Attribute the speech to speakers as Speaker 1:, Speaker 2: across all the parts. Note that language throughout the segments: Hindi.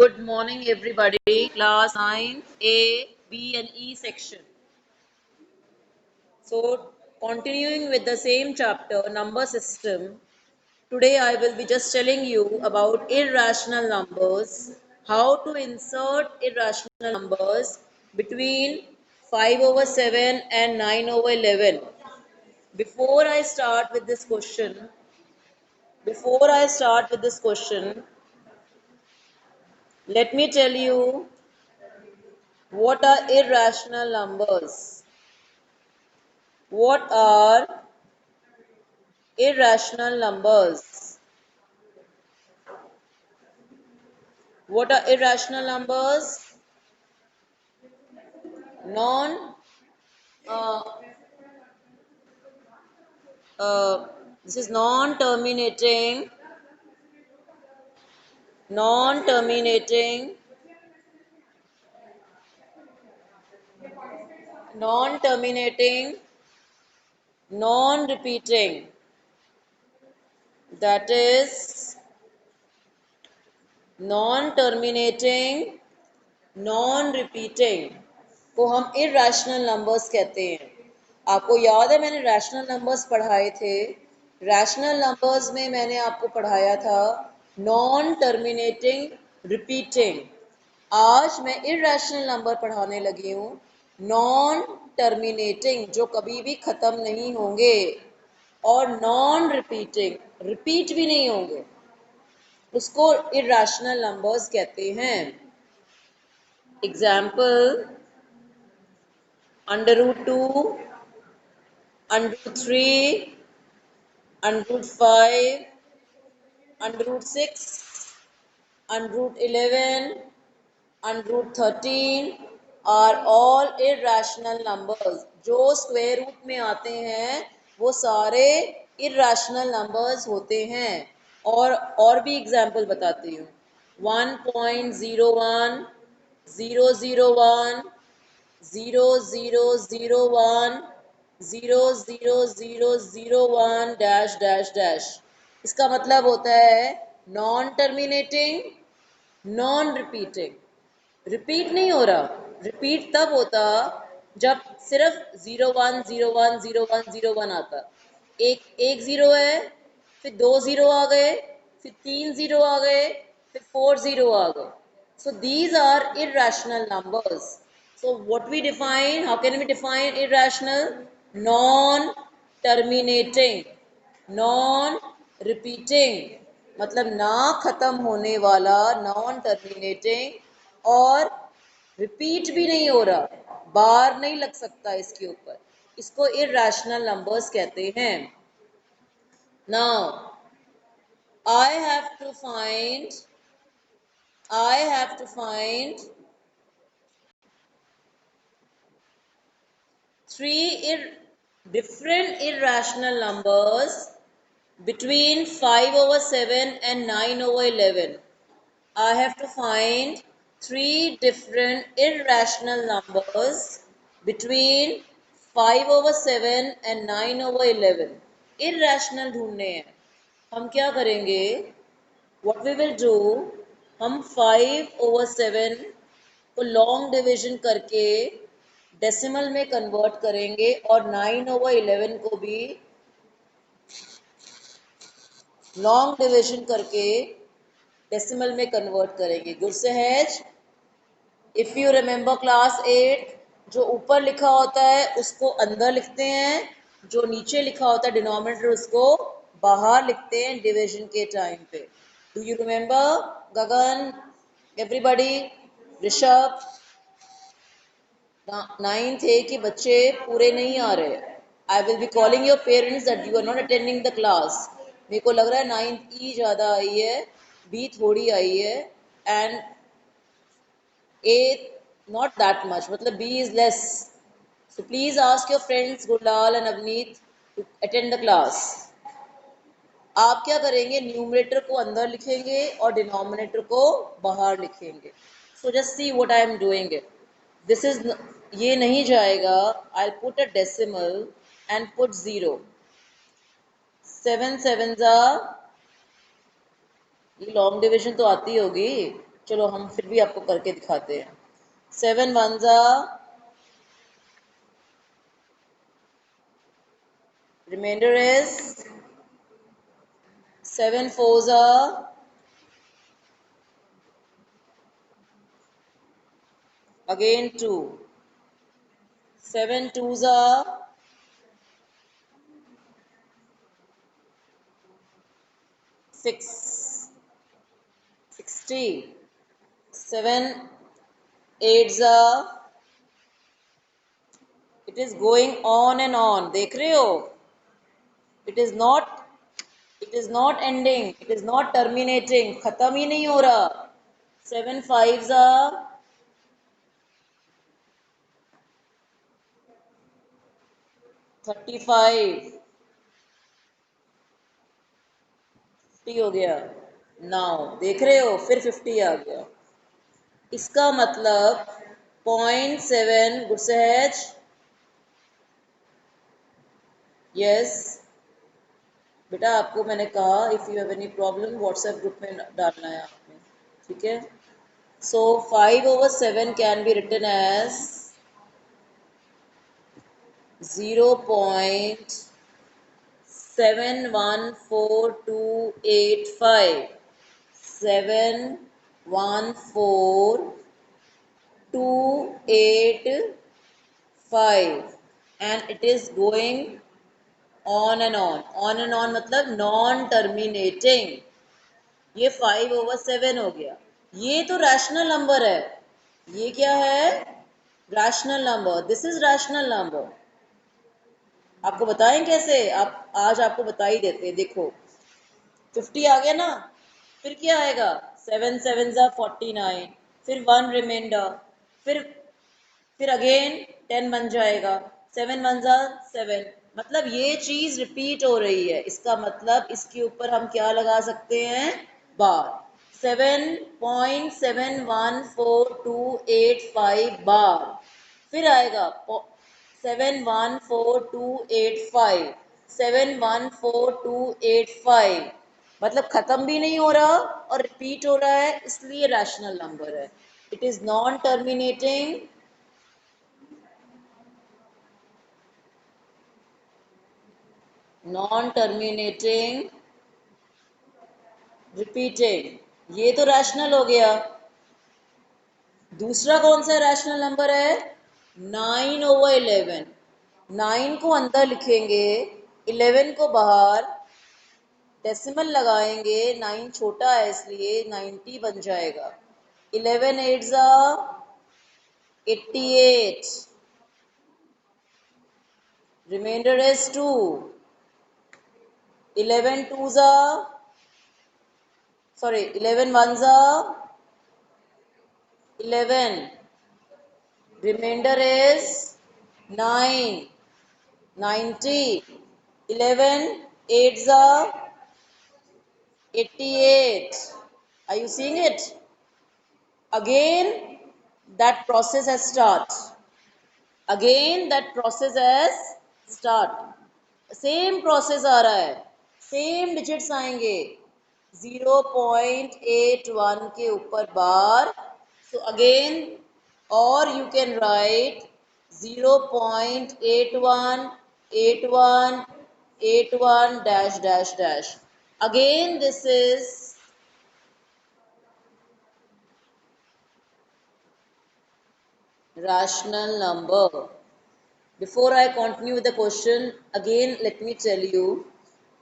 Speaker 1: Good morning, everybody. Class 9, A, B, and E section. So, continuing with the same chapter, number system. Today, I will be just telling you about irrational numbers, how to insert irrational numbers between 5 over 7 and 9 over 11. Before I start with this question, let me tell you what are irrational numbers. What are irrational numbers? What are irrational numbers? Non, uh, uh, this is non-terminating, non-terminating, non-repeating. That is non-terminating, non-repeating को हम irrational numbers कहते हैं। आपको याद है मैंने रैशनल नंबर्स पढ़ाए थे। रैशनल नंबर्स में मैंने आपको पढ़ाया था नॉन टर्मिनेटिंग रिपीटिंग। आज मैं इरैशनल नंबर पढ़ाने लगी हूँ नॉन टर्मिनेटिंग, जो कभी भी खत्म नहीं होंगे, और नॉन रिपीटिंग, रिपीट भी नहीं होंगे, उसको इरैशनल नंबर्स कहते हैं। Example, under root 2, under root 3, under root 5, under root 6, under root 11, under root 13 are all irrational numbers. जो स्क्वायर रूट में आते हैं वो सारे irrational numbers होते हैं। और भी एग्जाम्पल बताती हूँ। 1.01, 001, 0001, 00001 डैश डैश डैश। इसका मतलब होता है non terminating, non repeating. Repeat नहीं हो रहा। रिपीट तब होता जब सिर्फ 01010101 आता। एक जीरो है, फिर 2 जीरो आ गए, फिर 3 जीरो आ गए, फिर 4 जीरो आ गए। So these are irrational numbers. So what we define, how can we define irrational? Non-terminating, non-repeating, मतलब ना खत्म होने वाला, non-terminating, और रिपीट भी नहीं हो रहा, बार नहीं लग सकता इसके ऊपर, इसको irrational numbers कहते हैं। Now I have to find three different irrational numbers between 5 over 7 and 9 over 11. I have to find three different irrational numbers between 5 over 7 and 9 over 11. Irrational ढूंढने हैं। हम क्या करेंगे? What we will do, हम 5 over 7 को लॉन्ग डिवीजन करके डेसिमल में कन्वर्ट करेंगे और 9 over 11 को भी लॉन्ग डिवीजन करके डेसिमल में कन्वर्ट करेंगे। गुरसहज, इफ यू रिमेंबर क्लास 8, जो ऊपर लिखा होता है उसको अंदर लिखते हैं, जो नीचे लिखा होता है डिनोमिनेटर उसको बाहर लिखते हैं डिवीजन के टाइम पे। Do you remember? Gagan, everybody, Rishabh, 9th A के बच्चे पूरे नहीं आ रहे। I will be calling your parents that you are not attending the class. मेरे को लग रहा है 9th E ज़्यादा आई है, B थोड़ी आई है, and A not that much, मतलब B is less. So please ask your friends Gulal and Avneet to attend the class. आप क्या करेंगे? न्यूमरेटर को अंदर लिखेंगे और डिनोमिनेटर को बाहर लिखेंगे। So just see what I am doing it. This is, ये नहीं जाएगा। I put a decimal and put 0। 7 7 ये लॉन्ग डिवीजन तो आती होगी। चलो हम फिर भी आपको करके दिखाते हैं। 7 1 remainder is 7 4 again 2, 7 2 6, 60, 7 8 it is going on and on, देख रहे हो? it is not it is not ending, it is not terminating, खत्म ही नहीं हो रहा। 7 5 35, 50 हो गया। नाउ देख रहे हो, फिर 50 आ गया। इसका मतलब 0.7 गुरसहज, यस बेटा, आपको मैंने कहा if you have any problem WhatsApp group में डालना है आपने, ठीक है। So 5/7 can be written as 0.714285, 714,285, and it is going on and on मतलब नॉन टर्मिनेटिंग। ये 5/7 हो गया। ये तो रैशनल नंबर है। ये क्या है? Rational number. This is rational number. आपको बताएं कैसे? आप आज आपको बता ही देते हैं। देखो 50 आ गया ना, फिर क्या आएगा? 7 7 49, फिर 1 रिमाइंडर, फिर अगेन 10 बन जाएगा, 7 1 7। मतलब ये चीज रिपीट हो रही है। इसका मतलब इसके ऊपर हम क्या लगा सकते हैं? बार। 7.714285 बार। फिर आएगा 714,285, 714,285। मतलब खत्म भी नहीं हो रहा और रिपीट हो रहा है, इसलिए रैशनल नंबर है। It is non terminating, non terminating, repeating. ये तो रैशनल हो गया। दूसरा कौन सा रैशनल नंबर है? 9/11। 9 को अंदर लिखेंगे, 11 को बाहर, डेसिमल लगाएंगे, 9 छोटा है इसलिए 90 बन जाएगा। 11 8 88, reminder is 2। 11 2 sorry 11 1 11, remainder is 9, 90, 11 8 88. Are you seeing it? Again that process has start. Again that process has start. Same process आ रहा है, सेम डिजिट्स आएंगे, 0.81 के ऊपर बार। सो अगेन, और you can write 0.81 81 81 dash dash dash. Again this is rational number. Before I continue with the question, again let me tell you,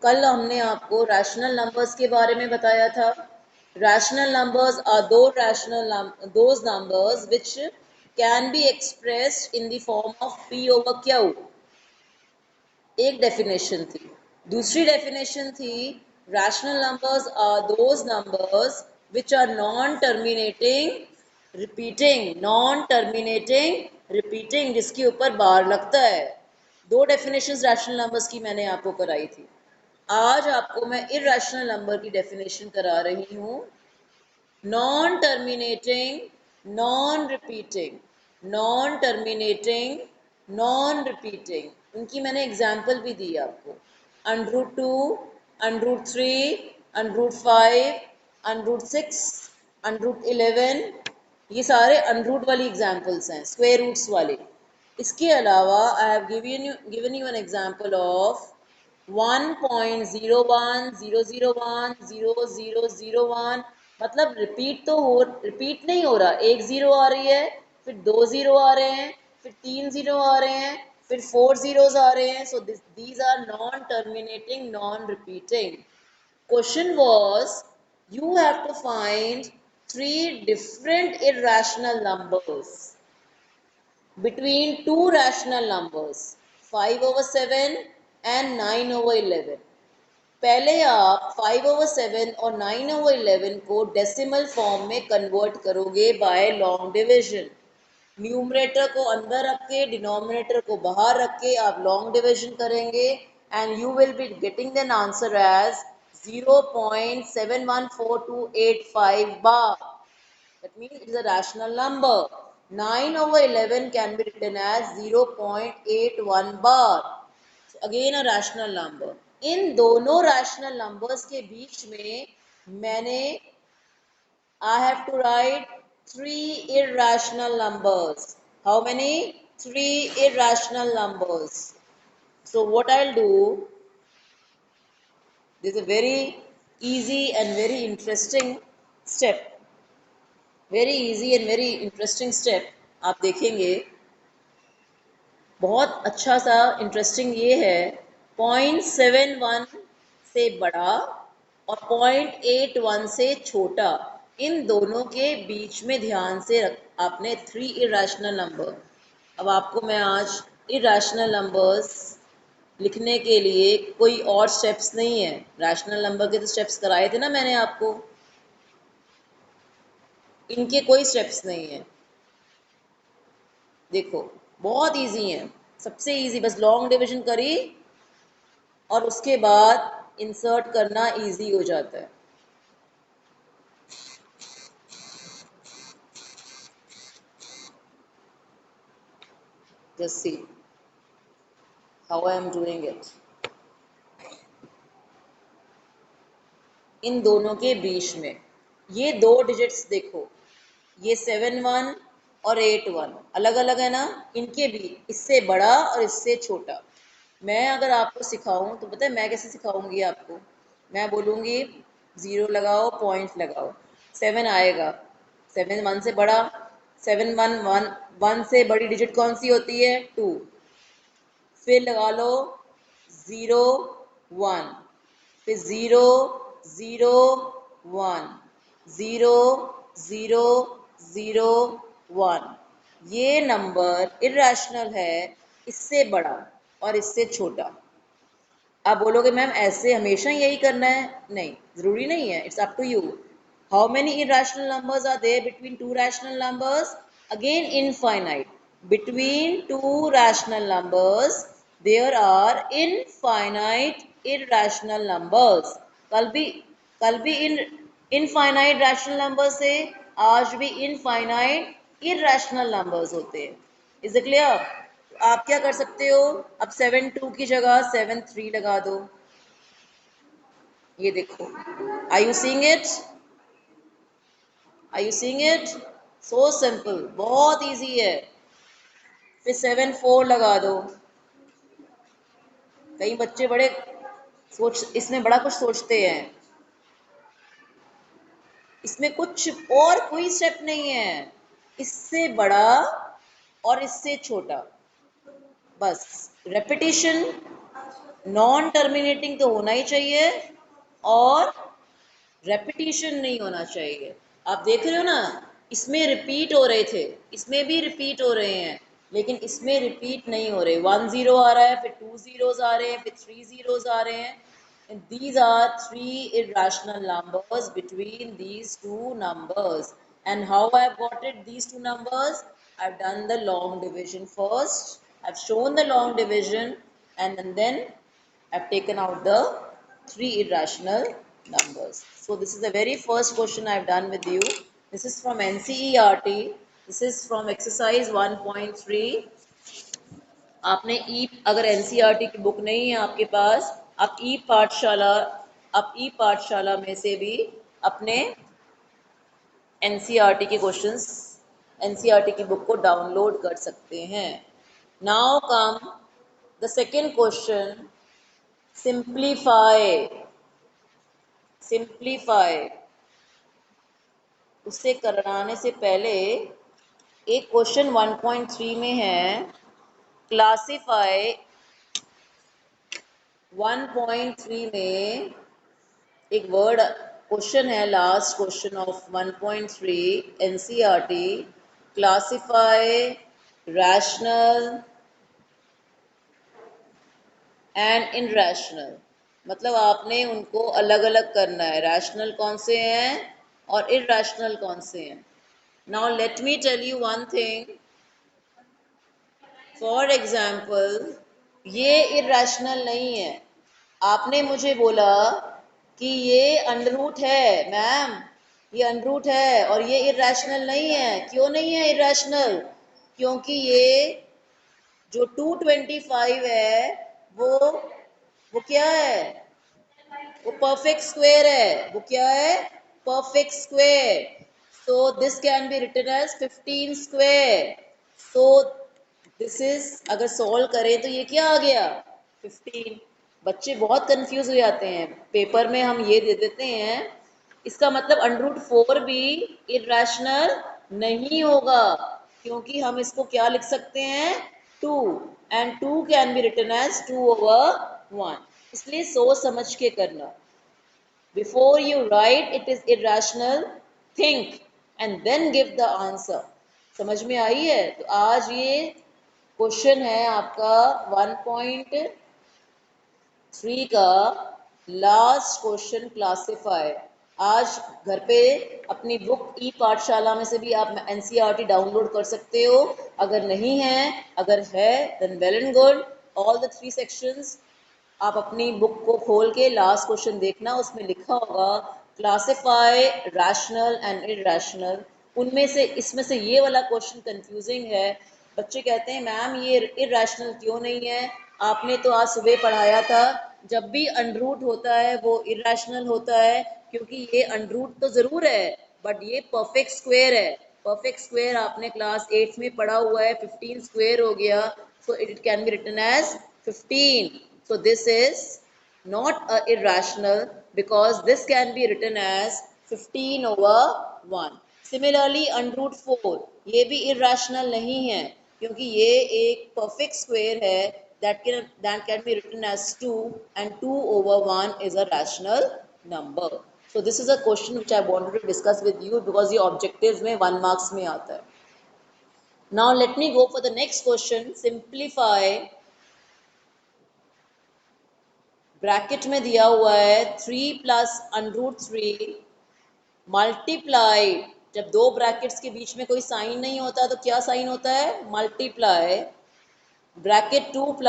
Speaker 1: कल हमने आपको रैशनल नंबर्स के बारे में बताया था। Rational numbers are those numbers which can be expressed in the form of P over Q। एक डेफिनेशन थी। दूसरी डेफिनेशन थी, rational numbers are those numbers which are non terminating repeating, non terminating repeating, जिसके ऊपर बार लगता है। दो डेफिनेशंस रैशनल नंबर्स की मैंने आपको कराई थी। आज आपको मैं इरैशनल नंबर की डेफिनेशन करा रही हूँ। Non terminating, non repeating, non terminating, non repeating. उनकी मैंने एग्जाम्पल भी दी आपको। √2, √3, √5, √6, √11, ये सारे अनरूट वाली एग्जाम्पल्स हैं, स्क्वायर रूट्स वाले। इसके अलावा I have given you an example of 1.0100100001, मतलब रिपीट नहीं हो रहा, एक जीरो आ रही है, फिर दो जीरो आ रहे हैं, फिर तीन जीरो आ रहे हैं, फिर फोर जीरोज आ रहे हैं। So these are non terminating, non repeating. Question was, you have to find three different irrational numbers between two rational numbers, 5/7 and 9/11. पहले आप 5/7 और 9/11 को डेसिमल फॉर्म में कन्वर्ट करोगे बाय लॉन्ग डिविजन। न्यूमरेटर को अंदर रख के, डिनोमिनेटर को बाहर रख के आप लॉन्ग डिविजन करेंगे and you will be getting an answer as 0.714285 bar. That means it is a rational number. 9/11 can be written as 0.81 bar. So again a rational number. इन दोनों rational numbers के बीच में मैंने I have to write three irrational numbers. How many? Three irrational numbers. So what I'll do, this is a very easy and very interesting step. Very easy and very interesting step. आप देखेंगे बहुत अच्छा सा इंटरेस्टिंग ये है, 0.71 से बड़ा और 0.81 से छोटा, इन दोनों के बीच में ध्यान से आपने थ्री इरेशनल नंबर। अब आपको मैं आज इरेशनल नंबर्स लिखने के लिए कोई और स्टेप्स नहीं है, रैशनल नंबर के तो स्टेप्स कराए थे ना मैंने आपको, इनके कोई स्टेप्स नहीं है। देखो बहुत इजी है, सबसे इजी, बस लॉन्ग डिवीजन करी और उसके बाद इंसर्ट करना इजी हो जाता है। Just see how I am doing it. इन दोनों के बीच में ये दो डिजिट्स देखो, ये 7-1 और 8-1 अलग अलग है ना, इनके बीच इससे बड़ा और इससे छोटा। मैं अगर आपको सिखाऊं तो पता है मैं कैसे सिखाऊंगी आपको, मैं बोलूँगी 0 लगाओ, पॉइंट लगाओ, 7 आएगा, 7-1 से बड़ा, 7-1 से बड़ी डिजिट कौन सी होती है, 2, फिर लगा लो 0-1, फिर 0-0-1, 0-0-0-1। ये नंबर इरेशनल है, इससे बड़ा और इससे छोटा। आप बोलोगे मैम ऐसे हमेशा यही करना है, नहीं, जरूरी नहीं है, it's up to you. How many irrational numbers are there between two rational numbers? Again infinite. Between two rational numbers there are infinite irrational numbers. कल भी इनफाइनाइट रैशनल नंबर से, आज भी इनफाइनाइट इरेशनल नंबर्स होते हैं। Is it clear? आप क्या कर सकते हो, अब 7-2 की जगह 7-3 लगा दो। ये देखो, are you seeing it? Are you seeing it? So simple, बहुत इजी है। फिर 7-4 लगा दो। कई बच्चे बड़े इसमें बड़ा कुछ सोचते हैं, इसमें कुछ और कोई स्टेप नहीं है, इससे बड़ा और इससे छोटा, बस रेपिटेशन, नॉन टर्मिनेटिंग तो होना ही चाहिए और रेपिटेशन नहीं होना चाहिए। आप देख रहे हो ना, इसमें रिपीट हो रहे थे, इसमें भी रिपीट हो रहे हैं, लेकिन इसमें रिपीट नहीं हो रहे। 1 0 आ रहा है, फिर 2 zeros आ रहे हैं, फिर 3 zeros आ रहे हैं। And these are three irrational numbers between these two numbers. And how I have got it, these two numbers? I've done the long division first. I've shown the long division, and then I've taken out the three irrational numbers. So this is the very first question I've done with you. This is from NCERT. This is from exercise 1.3. आपने अगर एनसीईआरटी की बुक नहीं है आपके पास, आप ई पाठशाला में से भी अपने एनसीईआरटी के क्वेश्चंस एनसीईआरटी की बुक को डाउनलोड कर सकते हैं। Now come the second question, simplify. Simplify उसे कराने से पहले एक क्वेश्चन 1.3 में है, क्लासिफाई 1.3 में एक वर्ड क्वेश्चन है, last question of 1.3 NCERT, classify rational and irrational. मतलब आपने उनको अलग अलग करना है, रैशनल कौन से हैं और इरैशनल कौन से हैं। Now let me tell you one thing, for example ये इरैशनल नहीं है। आपने मुझे बोला कि ये अंडररूट है मैम, ये अंडररूट है और ये इरैशनल नहीं है। क्यों नहीं है इरैशनल? क्योंकि ये जो 225 है वो क्या है? वो परफेक्ट स्क्वायर है। वो क्या है? Perfect square. So this can be written as 15 square. So this is, अगर सॉल्व करें तो ये क्या आ गया? 15। बच्चे बहुत कंफ्यूज हो जाते हैं, पेपर में हम ये दे देते हैं, इसका मतलब √4 भी इरेशनल नहीं होगा, क्योंकि हम इसको क्या लिख सकते हैं? 2, and 2 can be written as 2/1। इसलिए सोच समझ के करना। Before you write it is irrational, think and then give the answer. समझ में आई है? तो आज ये क्वेश्चन है आपका 1.3 का लास्ट क्वेश्चन, क्लासिफाई। आज घर पे अपनी बुक ई पाठशाला में से भी आप एनसीईआरटी डाउनलोड कर सकते हो। अगर नहीं है, अगर है then well and good. All the 3 sections आप अपनी बुक को खोल के लास्ट क्वेश्चन देखना, उसमें लिखा होगा क्लासिफाई रैशनल एंड इरैशनल। उनमें से इसमें से ये वाला क्वेश्चन कंफ्यूजिंग है। बच्चे कहते हैं मैम ये इरैशनल क्यों नहीं है? आपने तो आज सुबह पढ़ाया था जब भी अंडरूट होता है वो इरैशनल होता है, क्योंकि ये अंडरूट तो जरूर है बट ये परफेक्ट स्क्वायर है। परफेक्ट स्क्वायर आपने क्लास 8 में पढ़ा हुआ है, 15 स्क्वायर हो गया, so it can be written as 15. So this is not irrational because this can be written as 15/1. Similarly √4 ये भी irrational नहीं है, क्योंकि ये एक perfect square है, that can be written as 2, and 2/1 is a rational number. So this is a question which I wanted to discuss with you because ये objectives में 1 marks में आता है. Now let me go for the next question. Simplify, bracket में दिया हुआ है 3 + √3 मल्टीप्लाई। जब दो ब्रैकेट्स के बीच में कोई साइन नहीं होता तो क्या साइन होता है? Multiply, bracket 2 +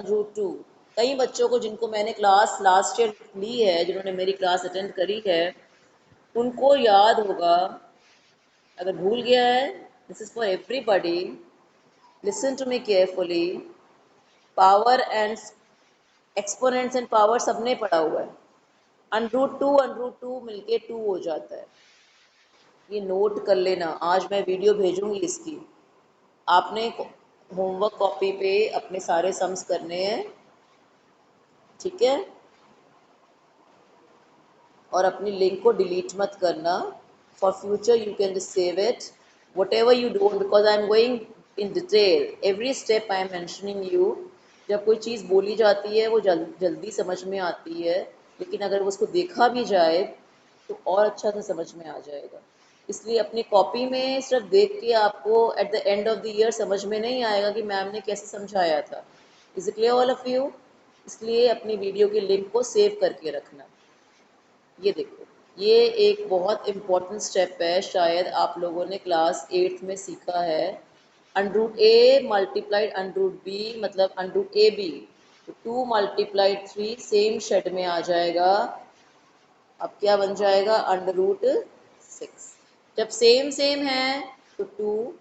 Speaker 1: √2। कई बच्चों को जिनको मैंने क्लास लास्ट ईयर ली है, जिन्होंने मेरी क्लास अटेंड करी है, उनको याद होगा। अगर भूल गया है, this is for everybody, listen to me carefully. Power and exponents and power सबने पढ़ा हुआ है। √2 मिलके 2 हो जाता है। ये नोट कर लेना, आज मैं वीडियो भेजूंगी इसकी। आपने होमवर्क कॉपी पे अपने सारे सम्स करने हैं, ठीक है? और अपनी लिंक को डिलीट मत करना। For future you can just save it, what ever you don't, because I am going in detail every step I am mentioning you. जब कोई चीज़ बोली जाती है वो जल्दी समझ में आती है, लेकिन अगर उसको देखा भी जाए तो और अच्छा से समझ में आ जाएगा। इसलिए अपनी कॉपी में सिर्फ देख के आपको at the end of the year समझ में नहीं आएगा कि मैम ने कैसे समझाया था। Is it clear all of you? इसलिए अपनी वीडियो की लिंक को सेव करके रखना। ये देखो, ये एक बहुत इम्पॉर्टेंट स्टेप है, शायद आप लोगों ने क्लास 8 में सीखा है। √a मल्टीप्लाइड √b मतलब √ab, तो 2 × 3 सेम शेड में आ जाएगा। अब क्या बन जाएगा? √6। जब सेम सेम है तो 2,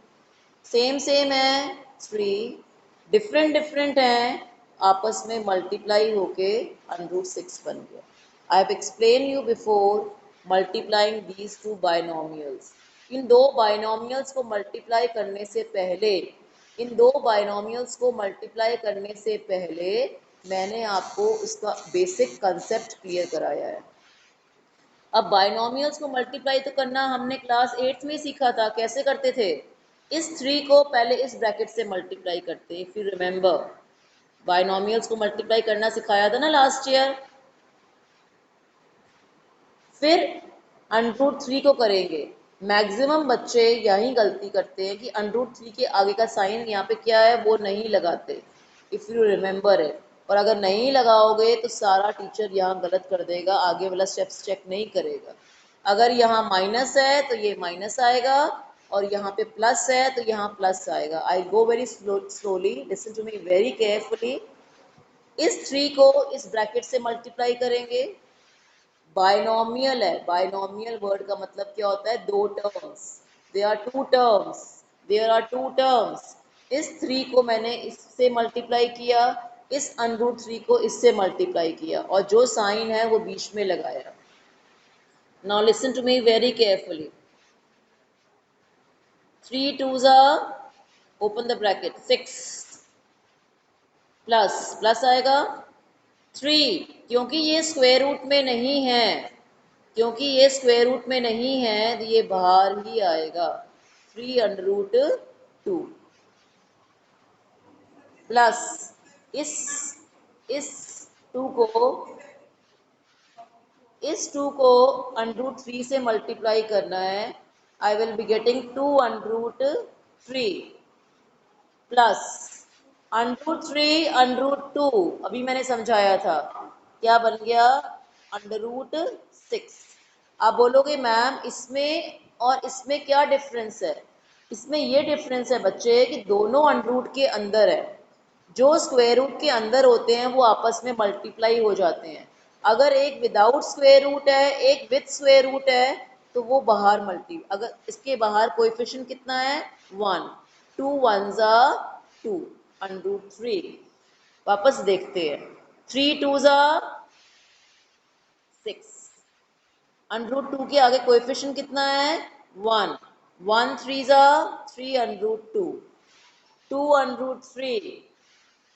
Speaker 1: सेम सेम है 3, डिफरेंट डिफरेंट है, आपस में मल्टीप्लाई होके √6 बन गया। I have explained you before multiplying these two binomials. इन दो बाइनोमियल्स को मल्टीप्लाई करने से पहले, इन दो बाइनोमियल्स को मल्टीप्लाई करने से पहले मैंने आपको उसका बेसिक कंसेप्ट क्लियर कराया है। अब बाइनोमियल्स को मल्टीप्लाई तो करना हमने क्लास 8 में सीखा था, कैसे करते थे? इस 3 को पहले इस ब्रैकेट से मल्टीप्लाई करते, इफ यू रिमेंबर बाइनोमियल्स को मल्टीप्लाई करना सिखाया था ना लास्ट ईयर। फिर √3 को करेंगे। मैक्सिमम बच्चे यही गलती करते हैं कि √3 के आगे का साइन यहाँ पे क्या है वो नहीं लगाते, इफ़ यू रिमेंबर है। और अगर नहीं लगाओगे तो सारा टीचर यहाँ गलत कर देगा, आगे वाला स्टेप्स चेक नहीं करेगा। अगर यहाँ माइनस है तो ये माइनस आएगा, और यहाँ पे प्लस है तो यहाँ प्लस आएगा। I go very slowly, listen to me very carefully. इस 3 को इस ब्रैकेट से मल्टीप्लाई करेंगे। बाइनोमियल है, बाइनोमियल वर्ड का मतलब क्या होता है? दो terms, they are two terms, there are two terms. इस 3 को मैंने इससे मल्टीप्लाई किया, इस √3 को इससे मल्टीप्लाई किया, और जो साइन है वो बीच में लगाया। Now listen to me very carefully. 3 2s are, open the bracket, 6 plus plus आएगा 3, क्योंकि ये स्क्वायर रूट में नहीं है, क्योंकि ये स्क्वायर रूट में नहीं है तो ये बाहर ही आएगा। 3√2 प्लस इस इस 2 को √3 से मल्टीप्लाई करना है। आई विल बी गेटिंग 2√3 प्लस √3 √2, अभी मैंने समझाया था क्या बन गया? √6। आप बोलोगे मैम इसमें और इसमें क्या डिफरेंस है? इसमें ये डिफरेंस है बच्चे कि दोनों √, के अंदर है। जो स्क्वायर रूट के अंदर होते हैं वो आपस में मल्टीप्लाई हो जाते हैं। अगर एक विदाउट स्क्वायर रूट है, एक विथ स्क्वायर रूट है, तो वो बाहर अगर इसके बाहर कोएफिशिएंट कितना है? 1, 2 1s are 2, √3। वापस देखते हैं, 3 2s are 6, √2 के आगे कोएफिशिएंट कितना है? 1, 1 3s are 3 √2, 2 √3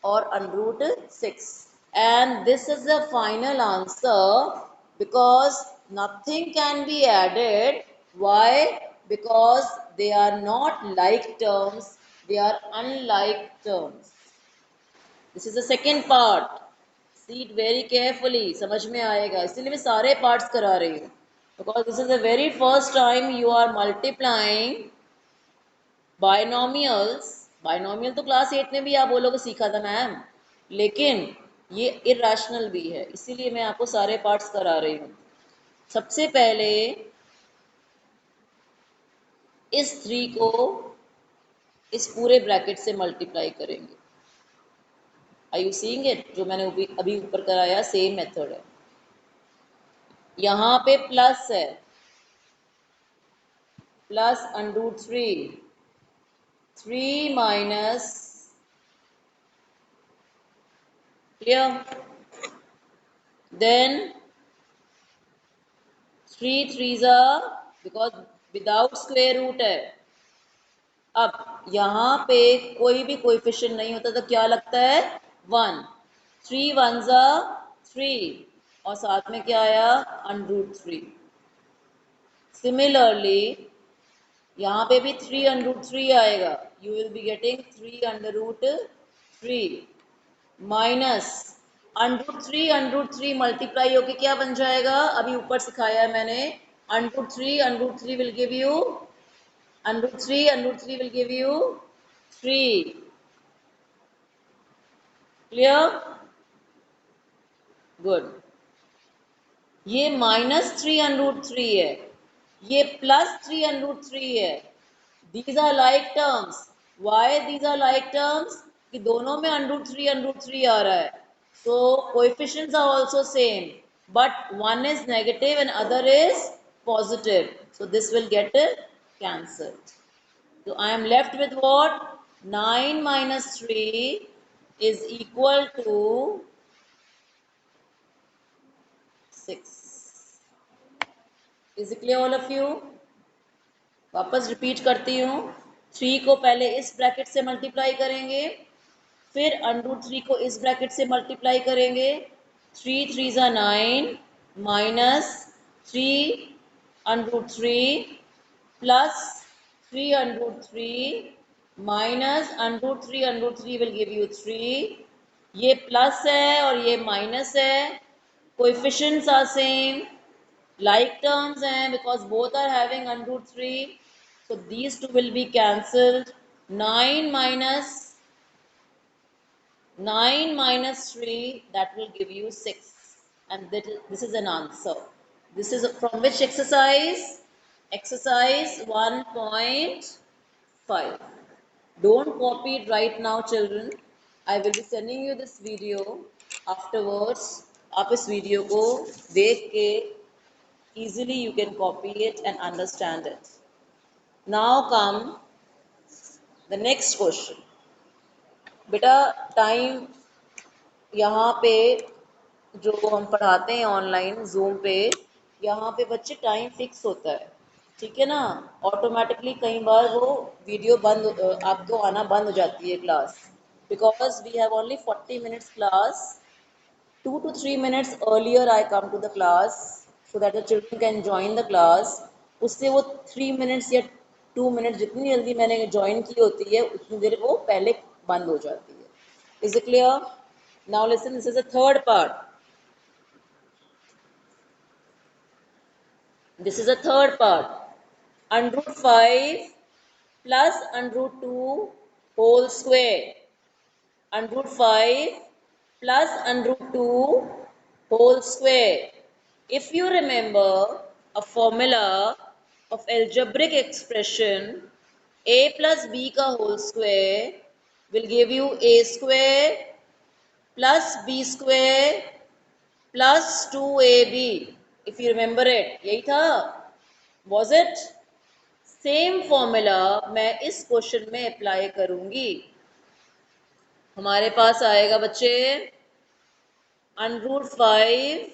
Speaker 1: or √6, and this is the final answer because nothing can be added. Why? Because they are not like terms, they are unlike terms. This is the second part. See it very carefully, समझ में आएगा, इसलिए मैं सारे parts करा रही हूँ, because this is the very first time you are multiplying binomials. Binomial तो क्लास 8 में भी आप बोलोगे सीखा था मैम, लेकिन ये इरेशनल भी है, इसीलिए मैं आपको सारे पार्ट्स करा रही हूँ। सबसे पहले इस 3 को इस पूरे ब्रैकेट से मल्टीप्लाई करेंगे। Are you seeing it? जो मैंने अभी ऊपर कराया सेम मेथड है। यहाँ पे प्लस है, plus √3, 3 minus, clear? Then 3 3s are, because without square root है। अब यहाँ पे कोई भी कोएफिशिएंट नहीं होता तो क्या लगता है? 1, 3 1s are 3, और साथ में क्या आया? √3। सिमिलरली यहाँ पे भी 3 √3 आएगा, you will be getting 3 √3 minus √3 multiply होके क्या बन जाएगा? अभी ऊपर सिखाया है मैंने, √3 will give you √3 will give you 3, clear? Good. ये -3 है, ये +3 है। These are like terms. Why these are like terms? कि दोनों में √3 आ रहा है, so coefficients are also same, but one is negative and other is positive, so this will get cancelled. So I am left with what? 9 minus 3 is equal to 6. Is it clear all of you? वापस रिपीट करती हूँ, 3 को पहले इस ब्रैकेट से मल्टीप्लाई करेंगे, फिर √3 को इस ब्रैकेट से मल्टीप्लाई करेंगे, 3 3 ज़ा 9 minus 3 √3 plus 3 √3 minus √3 will give you 3. ये प्लस है और ये माइनस है, coefficients are same, like terms हैं because both are having √3, so these two will be cancelled. 9 minus 3, that will give you 6, and this is an answer. This is from which exercise? Exercise 1.5. Don't copy it right now, children. I will be sending you this video afterwards. आप इस वीडियो को देख के easily you can copy it and understand it. Now come the next question. बेटा टाइम यहाँ पे जो हम पढ़ाते हैं ऑनलाइन जूम पे, यहाँ पे बच्चे टाइम फिक्स होता है, ठीक है ना. ऑटोमेटिकली कई बार वो वीडियो बंद आपको आना बंद हो जाती है class, because we have only 40 minutes class. 2 to 3 minutes earlier I come to the class so that the children can join the class. उससे वो 3 minutes या 2 minutes जितनी जल्दी मैंने ज्वाइन की होती है उतनी देर वो पहले बंद हो जाती है. Is it clear? Now listen, this is the third part. This is the third part. √5 plus √2 whole square. √5 plus √2 whole square. If you remember a formula of algebraic expression, a plus b का whole square will give you a square plus b square plus 2ab. If you remember it, यही था, was it? सेम फॉर्मूला मैं इस क्वेश्चन में अप्लाई करूंगी. हमारे पास आएगा बच्चे √5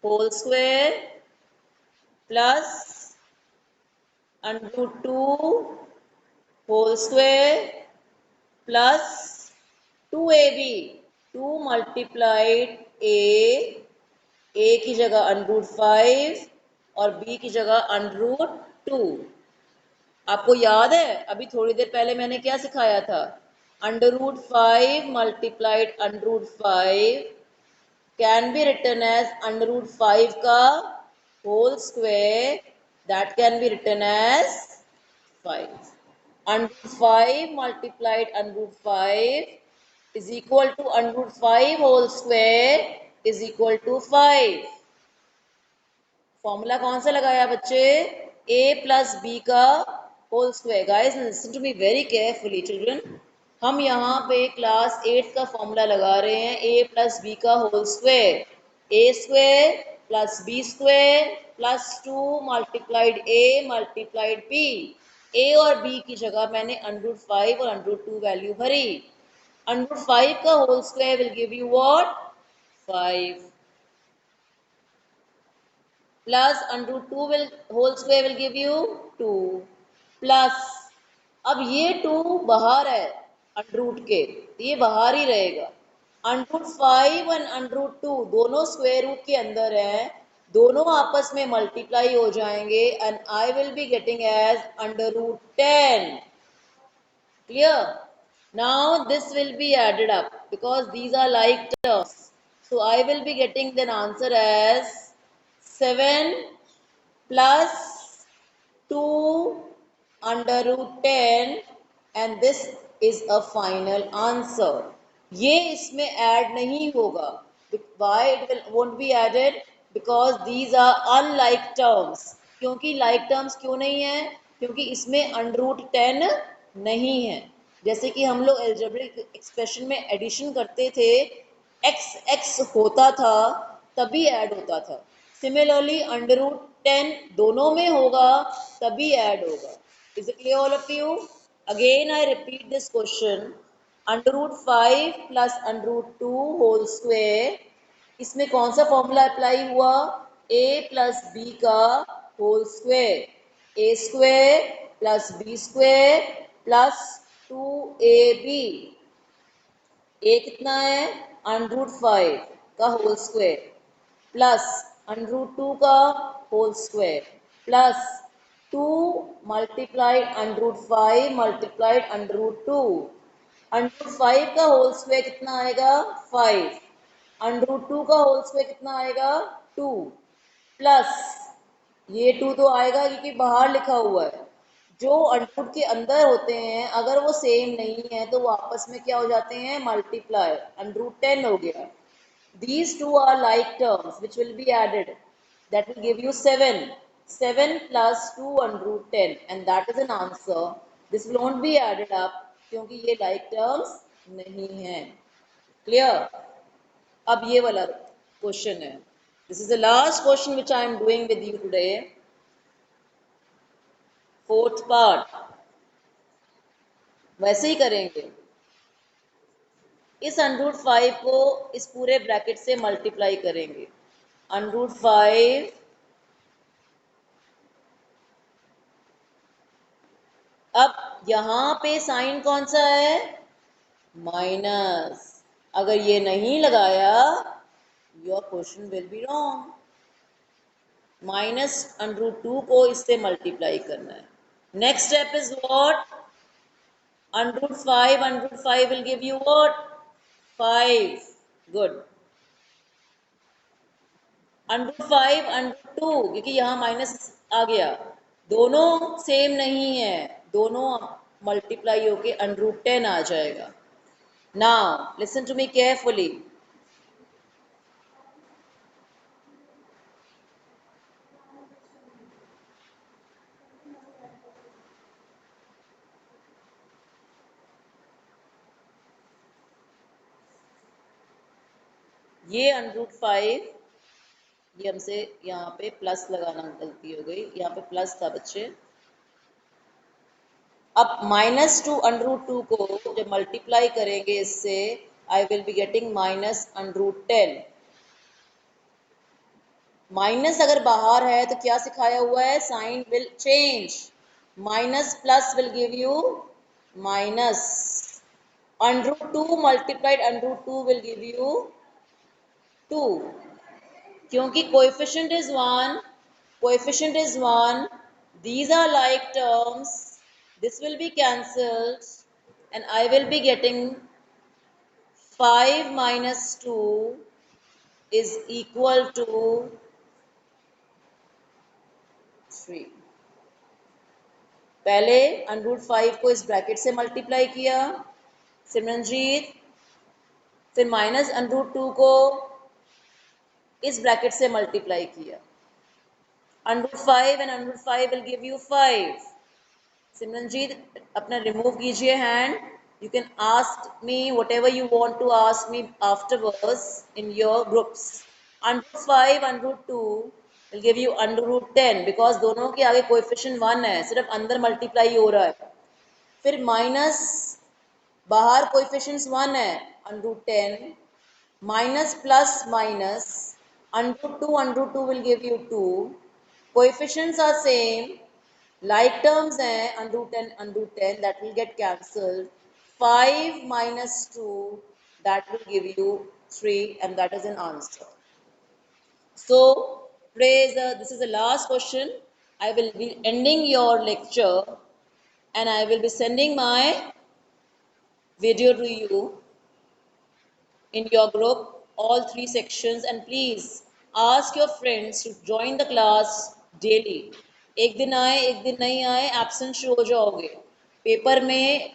Speaker 1: whole square plus √2 whole square plus 2ab. 2 multiplied a की जगह √5 और b की जगह √2. आपको याद है अभी थोड़ी देर पहले मैंने क्या सिखाया था? √5 multiplied √5 can be written as √5 का whole square, that can be written as 5. √5 multiplied √5 is equal to √5 whole square is equal to 5. Formula कौन सा लगाया बच्चे? a plus b का whole square. Guys listen to me very carefully children. हम यहाँ पे क्लास 8 का फॉर्मूला लगा रहे हैं a प्लस बी का whole square. a square plus b square plus 2 multiplied a multiplied b. a और b की जगह मैंने √5 और √2 वैल्यू भरी. √5 का whole square will give you what? 5 plus √2 will whole square will give you 2 plus, अब ये 2 बाहर है √ के, ये बाहर ही रहेगा. √5 और √2 दोनों स्क्वायर रूट के अंदर है, दोनों आपस में मल्टीप्लाई हो जाएंगे and I will be getting as √10. Clear? Now this will be added up because these are like terms. So I will be getting the answer as 7 plus 2 √10 and this is a final answer. ये इसमें ऐड नहीं होगा. Why it won't be added? Because these are unlike terms. क्योंकि like terms क्यों नहीं है? क्योंकि इसमें √10 नहीं है. जैसे कि हम लोग एल्जेब्रिक एक्सप्रेशन में एडिशन करते थे, x होता था तभी ऐड होता था. सिमिलरली √10 दोनों में होगा तभी ऐड होगा. Is it clear all of you? Again I repeat this question. √5 plus √2 whole square, इसमें कौन सा फॉर्मूला अप्लाई हुआ? a प्लस बी का whole square. a square plus b square plus 2ab। a कितना है √5 का होल स्क्वायर प्लस √2 का whole square plus 2 multiplied √5 multiplied √2। √5 का होल स्क्वायर कितना आएगा 5, √2 का होल स्क्वायर कितना आएगा 2 प्लस ये 2 तो आएगा क्योंकि बाहर लिखा हुआ है। जो अंडरवुड के अंदर होते हैं अगर वो सेम नहीं है तो वो आपस में क्या हो जाते हैं मल्टीप्लाई, √10 हो गया। These two are like terms which will be added. That will give you 7. 7 plus 2 √10 and that is an answer. This will not be added up क्योंकि ये like terms नहीं है। Clear? अब ये वाला क्वेश्चन है। This is the last question which I am doing with you today. Fourth part. वैसे ही करेंगे। इस √5 को इस पूरे ब्रैकेट से मल्टीप्लाई करेंगे। √5 अब यहाँ पे साइन कौन सा है माइनस। अगर ये नहीं लगाया your question will be wrong. Minus √2 को इससे मल्टीप्लाई करना है। Next step is what √5 will give you what 5। Good. √5 √2 क्योंकि यहाँ माइनस आ गया, दोनों सेम नहीं है, दोनों मल्टीप्लाई होके √10 आ जाएगा। Now listen to me carefully. ये √5 ये हमसे यहाँ पे प्लस लगाना गलती हो गई, यहाँ पे प्लस था बच्चे। अब -2 √2 को जब मल्टीप्लाई करेंगे इससे I will be getting -√10। Minus अगर बाहर है तो क्या सिखाया हुआ है sign will change. Minus plus will give you minus. √2 multiplied √2 will give you 2 क्योंकि coefficient is 1, coefficient is 1, these are like terms, this will be cancelled and I will be getting 5 minus 2 is equal to 3। पहले √5 को इस ब्रैकेट से मल्टीप्लाई किया सिमरनजीत, फिर माइनस √2 को इस ब्रैकेट से मल्टीप्लाई किया। √5 and √5 will give you 5। Simranjeet अपना रिमूव कीजिए hand. You can ask me whatever you want to ask me afterwards in your groups. √5 √2 will give you √10 because दोनों के आगे कोएफिशिएंट 1 है, सिर्फ अंदर मल्टीप्लाई हो रहा है। फिर माइनस बाहर कोएफिशिएंट्स 1 है √10 minus plus minus √2 will give you 2। Coefficients are same, like terms हैं √10 that will get cancelled। 5 minus 2 that will give you 3 and that is an answer। So this is the last question। I will be ending your lecture and I will be sending my video to you in your group all 3 sections and please ask your friends to join the class daily। एक दिन आए एक दिन नहीं आए एब्सेंट शो हो जाओगे। पेपर में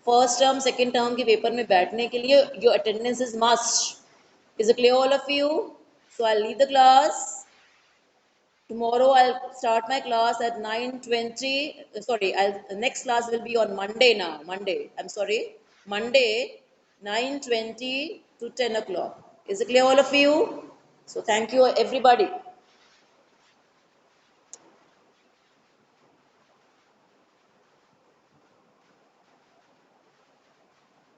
Speaker 1: फर्स्ट टर्म सेकेंड टर्म के पेपर में बैठने के लिए your attendance is must. Is it clear all of you? So I leave the class. Tomorrow I'll start my class at 9:20. Sorry, next class will be on Monday now. Monday. I'm sorry. Monday, 9:20 to 10 o'clock. Is it clear, all of you? So thank you, everybody.